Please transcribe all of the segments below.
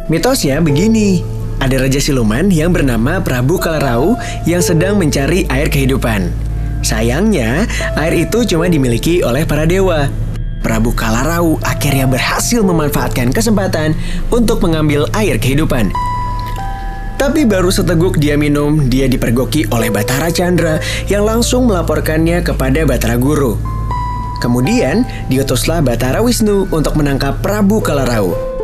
Mitosnya begini, ada raja siluman yang bernama Prabu Kalarau yang sedang mencari air kehidupan. Sayangnya, air itu cuma dimiliki oleh para dewa. Prabu Kalarau akhirnya berhasil memanfaatkan kesempatan untuk mengambil air kehidupan. Tapi baru seteguk dia minum, dia dipergoki oleh Bathara Candra yang langsung melaporkannya kepada Bathara Guru. Kemudian, diutuslah Bathara Wisnu untuk menangkap Prabu Kalarau.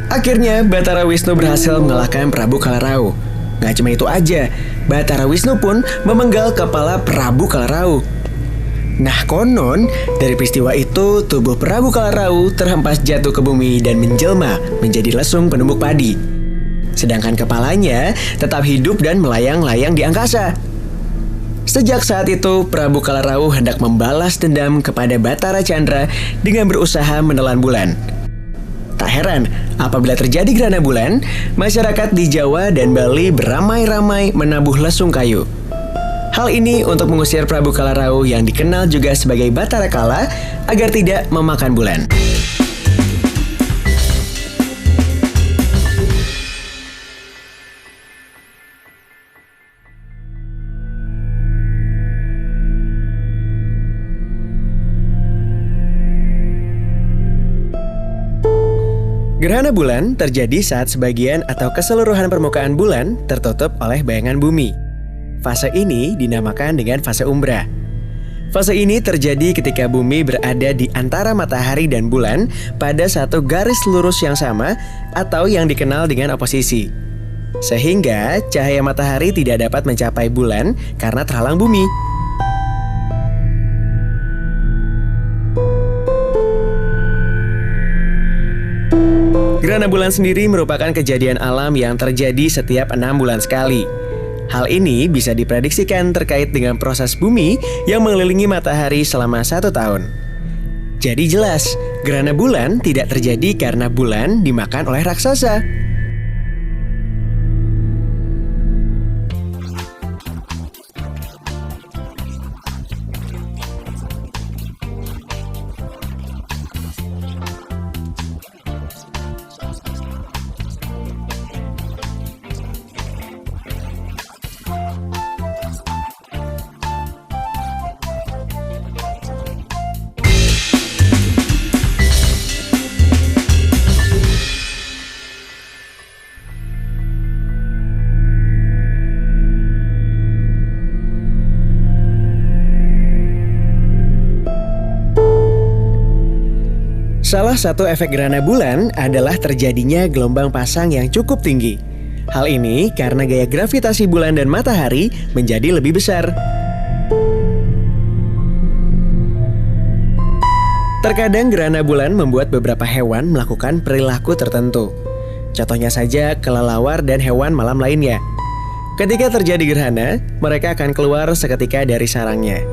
Akhirnya, Bathara Wisnu berhasil mengalahkan Prabu Kalarau. Gak cuma itu aja, Bathara Wisnu pun memenggal kepala Prabu Kalarau. Nah, konon dari peristiwa itu tubuh Prabu Kalarau terhempas jatuh ke bumi dan menjelma menjadi lesung penumbuk padi. Sedangkan kepalanya tetap hidup dan melayang-layang di angkasa. Sejak saat itu, Prabu Kalarau hendak membalas dendam kepada Bathara Candra dengan berusaha menelan bulan. Tak heran, apabila terjadi gerhana bulan, masyarakat di Jawa dan Bali beramai-ramai menabuh lesung kayu. Hal ini untuk mengusir Prabu Kalarau yang dikenal juga sebagai Bathara Kala agar tidak memakan bulan. Gerhana bulan terjadi saat sebagian atau keseluruhan permukaan bulan tertutup oleh bayangan bumi. Fase ini dinamakan dengan fase umbra. Fase ini terjadi ketika bumi berada di antara matahari dan bulan pada satu garis lurus yang sama atau yang dikenal dengan oposisi. Sehingga cahaya matahari tidak dapat mencapai bulan karena terhalang bumi. Gerhana bulan sendiri merupakan kejadian alam yang terjadi setiap 6 bulan sekali. Hal ini bisa diprediksikan terkait dengan proses bumi yang mengelilingi matahari selama 1 tahun. Jadi jelas, gerhana bulan tidak terjadi karena bulan dimakan oleh raksasa. Salah satu efek gerhana bulan adalah terjadinya gelombang pasang yang cukup tinggi. Hal ini karena gaya gravitasi bulan dan matahari menjadi lebih besar. Terkadang gerhana bulan membuat beberapa hewan melakukan perilaku tertentu. Contohnya saja kelelawar dan hewan malam lainnya. Ketika terjadi gerhana, mereka akan keluar seketika dari sarangnya.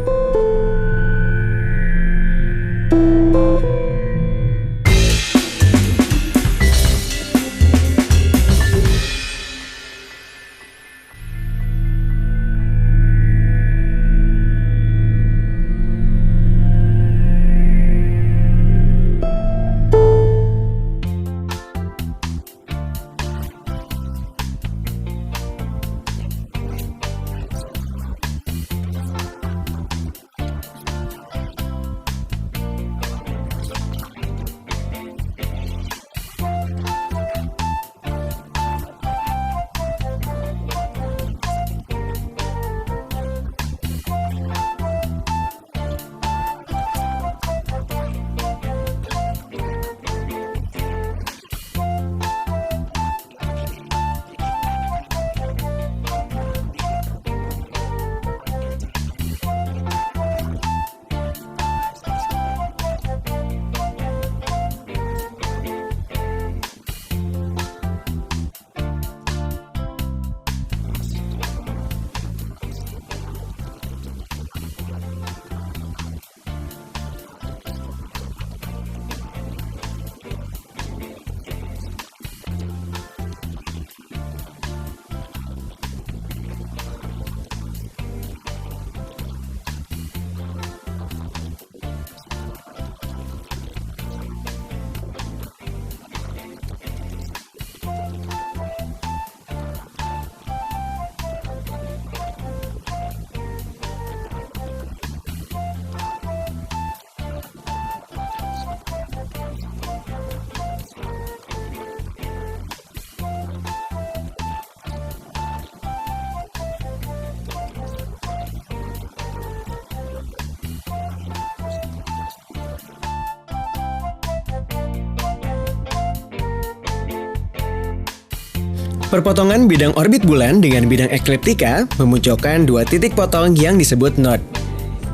Perpotongan bidang orbit bulan dengan bidang ekliptika memunculkan dua titik potong yang disebut node.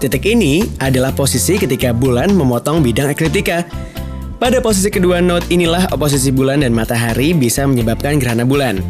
Titik ini adalah posisi ketika bulan memotong bidang ekliptika. Pada posisi kedua node inilah oposisi bulan dan matahari bisa menyebabkan gerhana bulan.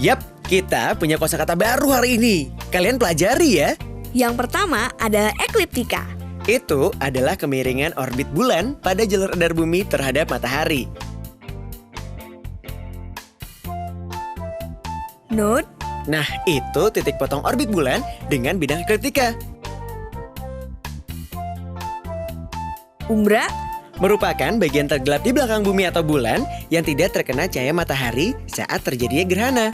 Yap, kita punya kosakata baru hari ini. Kalian pelajari ya. Yang pertama adalah ekliptika. Itu adalah kemiringan orbit bulan pada jalur radar bumi terhadap matahari. Node? Nah, itu titik potong orbit bulan dengan bidang ekliptika. Umbra? Merupakan bagian tergelap di belakang bumi atau bulan yang tidak terkena cahaya matahari saat terjadinya gerhana.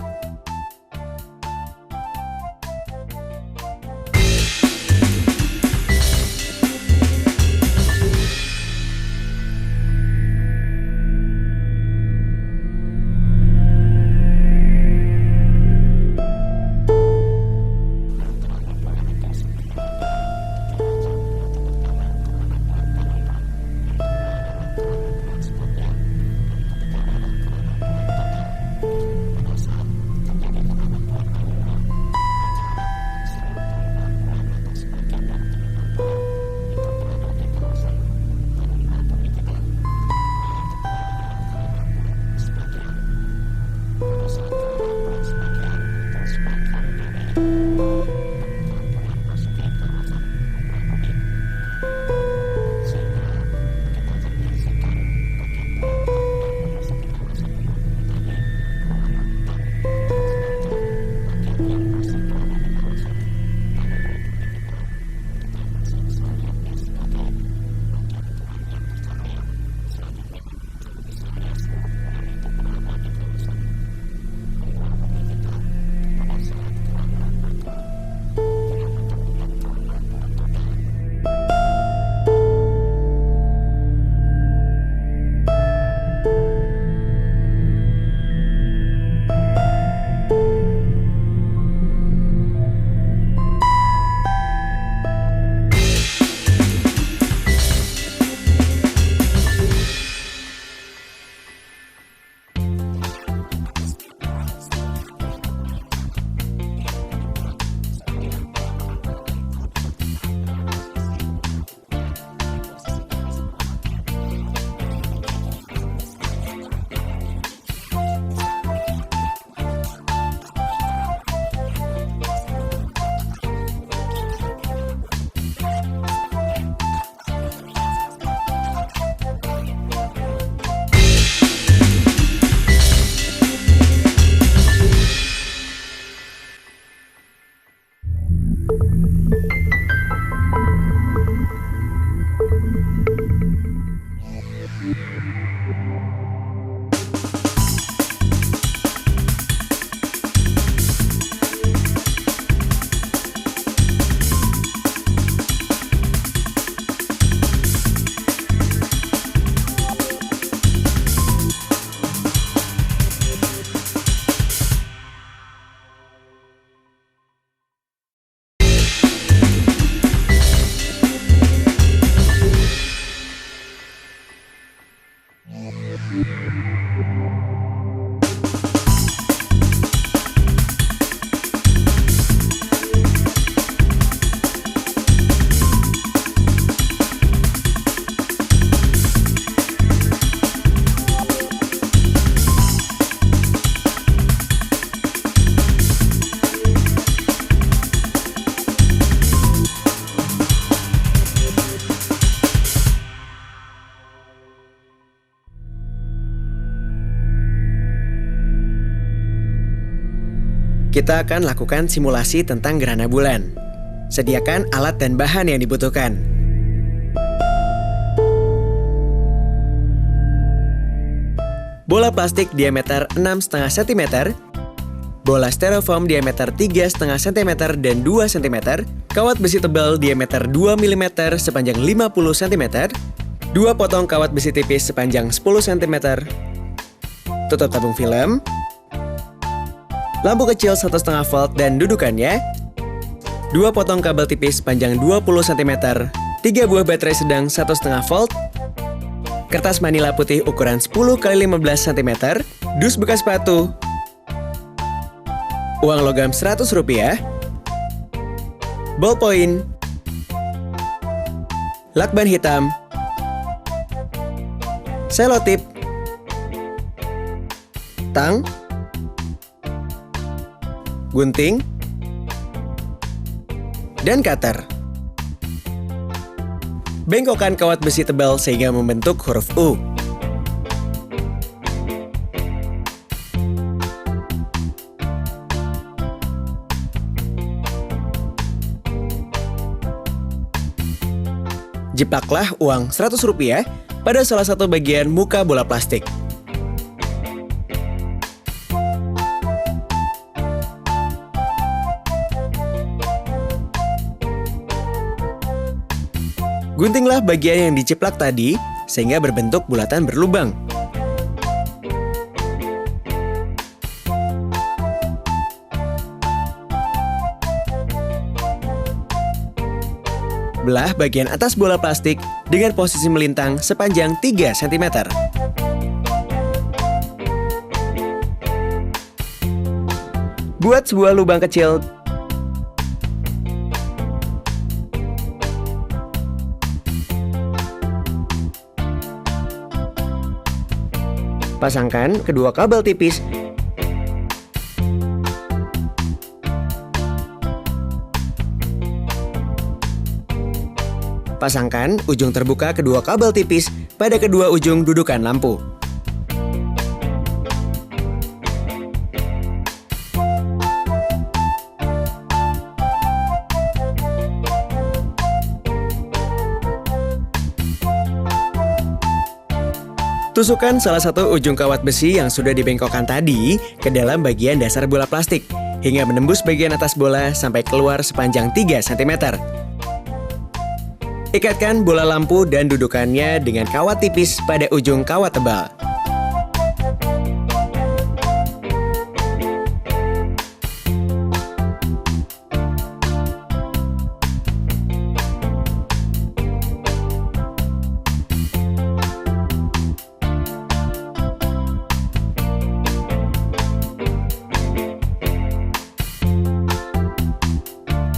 Kita akan lakukan simulasi tentang gerhana bulan. Sediakan alat dan bahan yang dibutuhkan. Bola plastik diameter 6,5 cm, bola styrofoam diameter 3,5 cm dan 2 cm, kawat besi tebal diameter 2 mm sepanjang 50 cm, 2 potong kawat besi tipis sepanjang 10 cm, tutup tabung film, lampu kecil 1,5 volt dan dudukannya, 2 potong kabel tipis panjang 20 cm, 3 buah baterai sedang 1,5 volt, kertas manila putih ukuran 10 x 15 cm, dus bekas sepatu, uang logam Rp100, ballpoint, lakban hitam, selotip, tang, gunting, dan cutter. Bengkokkan kawat besi tebal sehingga membentuk huruf U. Jeplaklah uang Rp100 pada salah satu bagian muka bola plastik. Guntinglah bagian yang diceplak tadi sehingga berbentuk bulatan berlubang. Belah bagian atas bola plastik dengan posisi melintang sepanjang 3 cm. Buat sebuah lubang kecil. Pasangkan kedua kabel tipis. Pasangkan ujung terbuka kedua kabel tipis pada kedua ujung dudukan lampu. Tusukkan salah satu ujung kawat besi yang sudah dibengkokkan tadi ke dalam bagian dasar bola plastik hingga menembus bagian atas bola sampai keluar sepanjang 3 cm. Ikatkan bola lampu dan dudukannya dengan kawat tipis pada ujung kawat tebal.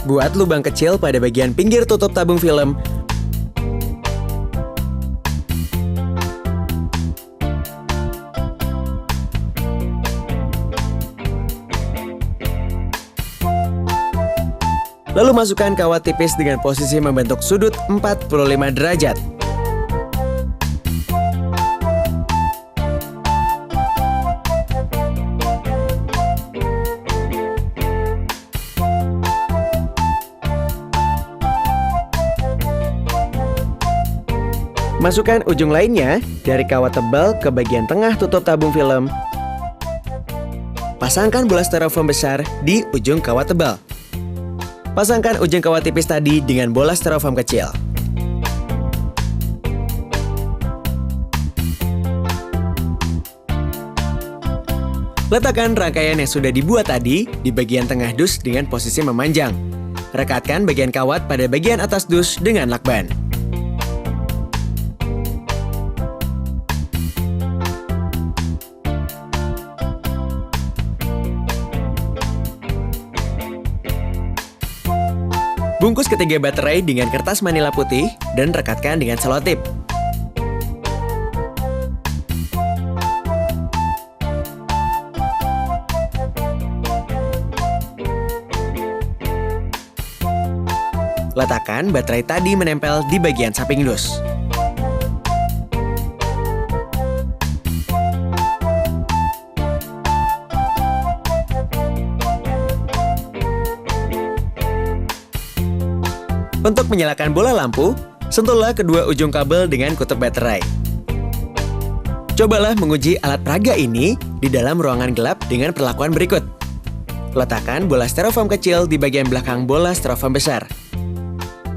Buat lubang kecil pada bagian pinggir tutup tabung film. Lalu masukkan kawat tipis dengan posisi membentuk sudut 45 derajat. Masukkan ujung lainnya dari kawat tebal ke bagian tengah tutup tabung film. Pasangkan bola styrofoam besar di ujung kawat tebal. Pasangkan ujung kawat tipis tadi dengan bola styrofoam kecil. Letakkan rangkaian yang sudah dibuat tadi di bagian tengah dus dengan posisi memanjang. Rekatkan bagian kawat pada bagian atas dus dengan lakban. Bungkus ketiga baterai dengan kertas manila putih dan rekatkan dengan selotip. Letakkan baterai tadi menempel di bagian samping dus. Untuk menyalakan bola lampu, sentuhlah kedua ujung kabel dengan kutub baterai. Cobalah menguji alat peraga ini di dalam ruangan gelap dengan perlakuan berikut. Letakkan bola styrofoam kecil di bagian belakang bola styrofoam besar.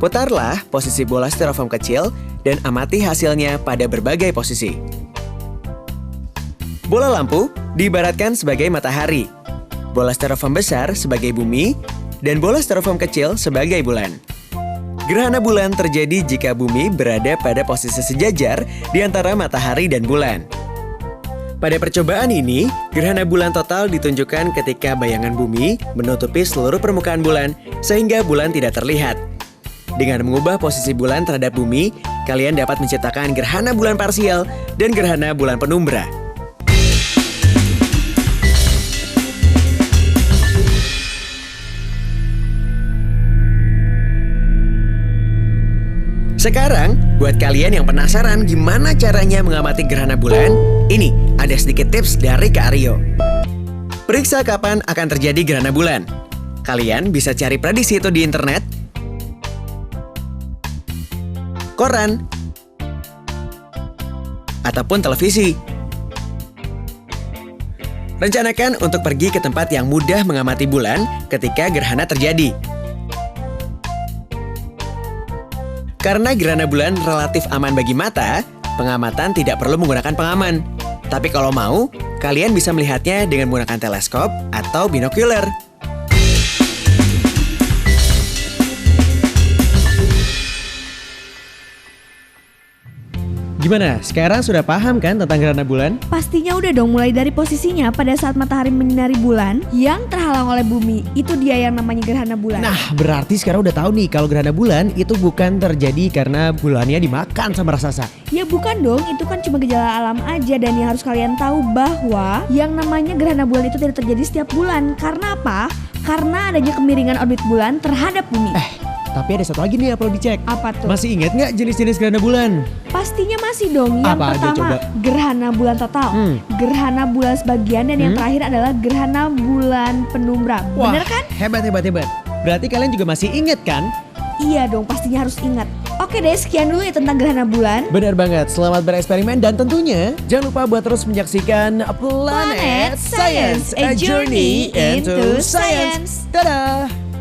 Putarlah posisi bola styrofoam kecil dan amati hasilnya pada berbagai posisi. Bola lampu diibaratkan sebagai matahari, bola styrofoam besar sebagai bumi, dan bola styrofoam kecil sebagai bulan. Gerhana bulan terjadi jika bumi berada pada posisi sejajar di antara matahari dan bulan. Pada percobaan ini, gerhana bulan total ditunjukkan ketika bayangan bumi menutupi seluruh permukaan bulan sehingga bulan tidak terlihat. Dengan mengubah posisi bulan terhadap bumi, kalian dapat menciptakan gerhana bulan parsial dan gerhana bulan penumbra. Sekarang, buat kalian yang penasaran gimana caranya mengamati gerhana bulan, ini ada sedikit tips dari Kak Aryo. Periksa kapan akan terjadi gerhana bulan. Kalian bisa cari prediksi itu di internet, koran, ataupun televisi. Rencanakan untuk pergi ke tempat yang mudah mengamati bulan ketika gerhana terjadi. Karena gerhana bulan relatif aman bagi mata, pengamatan tidak perlu menggunakan pengaman. Tapi kalau mau, kalian bisa melihatnya dengan menggunakan teleskop atau binokular. Gimana? Sekarang sudah paham kan tentang gerhana bulan? Pastinya udah dong, mulai dari posisinya pada saat matahari menyinari bulan yang terhalang oleh bumi. Itu dia yang namanya gerhana bulan. Nah, berarti sekarang udah tahu nih kalau gerhana bulan itu bukan terjadi karena bulannya dimakan sama raksasa. Ya bukan dong, itu kan cuma gejala alam aja. Dan yang harus kalian tahu bahwa yang namanya gerhana bulan itu tidak terjadi setiap bulan. Karena apa? Karena adanya kemiringan orbit bulan terhadap bumi. Tapi ada satu lagi nih yang perlu dicek. Apa tuh? Masih ingat nggak jenis-jenis gerhana bulan? Pastinya masih dong. Yang Apa aja pertama coba? gerhana bulan total, gerhana bulan sebagian, dan yang terakhir adalah gerhana bulan penumbra. Wah, Bener kan? hebat. Berarti kalian juga masih ingat kan? Iya dong, pastinya harus ingat. Oke deh, sekian dulu ya tentang gerhana bulan. Benar banget, selamat bereksperimen dan tentunya jangan lupa buat terus menyaksikan Planet Science, a journey into science. Dadah!